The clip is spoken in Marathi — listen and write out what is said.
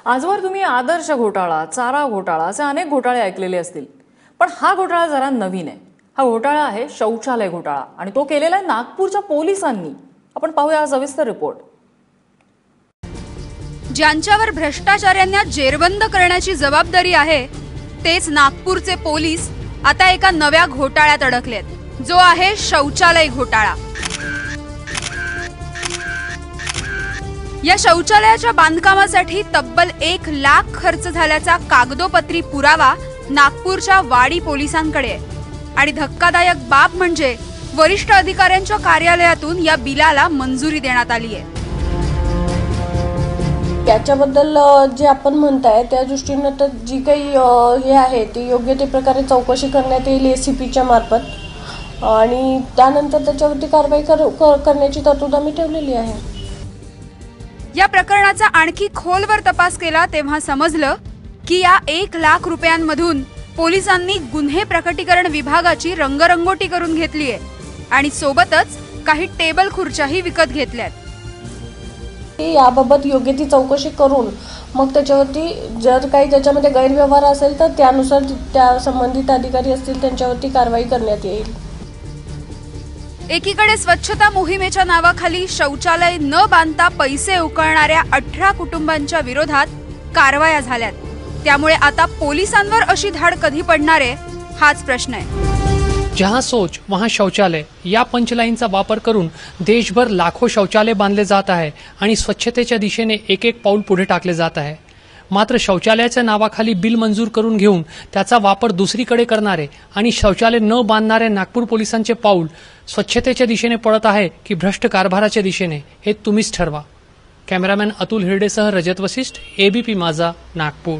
आजवर तुम्ही आदर्श घोटाळा, चारा घोटाळा असे अनेक घोटाळे ऐकलेले असतील, पण हा घोटाळा जरा नवीन आहे। हा घोटाळा आहे शौचालय घोटाळा आणि तो केलेला आहे नागपूरच्या पोलिसांनी। आपण पाहूया हा सविस्तर रिपोर्ट। ज्यांच्यावर भ्रष्टाचाऱ्यांना जेरबंद करण्याची जबाबदारी आहे तेच नागपूरचे पोलीस आता एका नव्या घोटाळ्यात अडकलेत, जो आहे शौचालय घोटाळा। या शौचालयाच्या बांधकामासाठी तब्बल 1 लाख खर्च झाल्याचा कागदोपत्री पुरावा नागपूरच्या वाडी पोलिसांकडे आहे आणि धक्कादायक बाब म्हणजे वरिष्ठ अधिकाऱ्यांच्या कार्यालयातून या बिलाला मंजुरी देण्यात आली आहे। याच्याबद्दल जे आपण म्हणताय त्या दृष्टीने तर जी काही हे आहे ती योग्य ते प्रकारे चौकशी करण्यात येईल एसीपीच्या मार्फत आणि त्यानंतर त्याच्यावरती कारवाई करण्याची तरतूद आम्ही ठेवलेली आहे। या प्रकरणाचा आणखी खोलवर तपास केला तेव्हा समजलं की या 1 लाख रुपयांमधून पोलिसांनी गुन्हे प्रकटीकरण विभागाची रंगरंगोटी करून घेतली आहे आणि सोबतच काही टेबल खुर्च्याही विकत घेतल्यात। याबाबत योग्य ती चौकशी करून मग त्याच्यावरती जर काही त्याच्यामध्ये गैरव्यवहार असेल तर त्यानुसार त्या संबंधित अधिकारी असतील त्यांच्यावरती कारवाई करण्यात येईल। एकीकडे स्वच्छता मोहिमेच्या नावाखाली शौचालय न बांधता पैसे उकळणाऱ्या 18 कुटुंबांच्या विरोधात कारवाया झाल्यात, त्यामुळे आता पोलिसांवर अशी धाड कधी पडणार आहे हाच प्रश्न आहे। जहां सोच वहां शौचालय या पंचलाईनचा वापर करून देशभर लाखो शौचालय बांधले जात आहे आणि स्वच्छतेच्या दिशेने एक पाऊल पुढे टाकले जात आहे। मात्र शौचालयाच्या नावाखाली बिल मंजूर करून घेऊन त्याचा वापर दुसरीकडे करणारे आणि शौचालय न बांधणारे नागपूर पोलिसांचे पाऊल स्वच्छतेच्या दिशेने पडत आहे की भ्रष्ट कारभाराच्या दिशेने हे तुम्हीच ठरवा। कॅमेरामॅन अतुल हिरडेसह रजत वशिष्ठ, एबीपी माझा, नागपूर।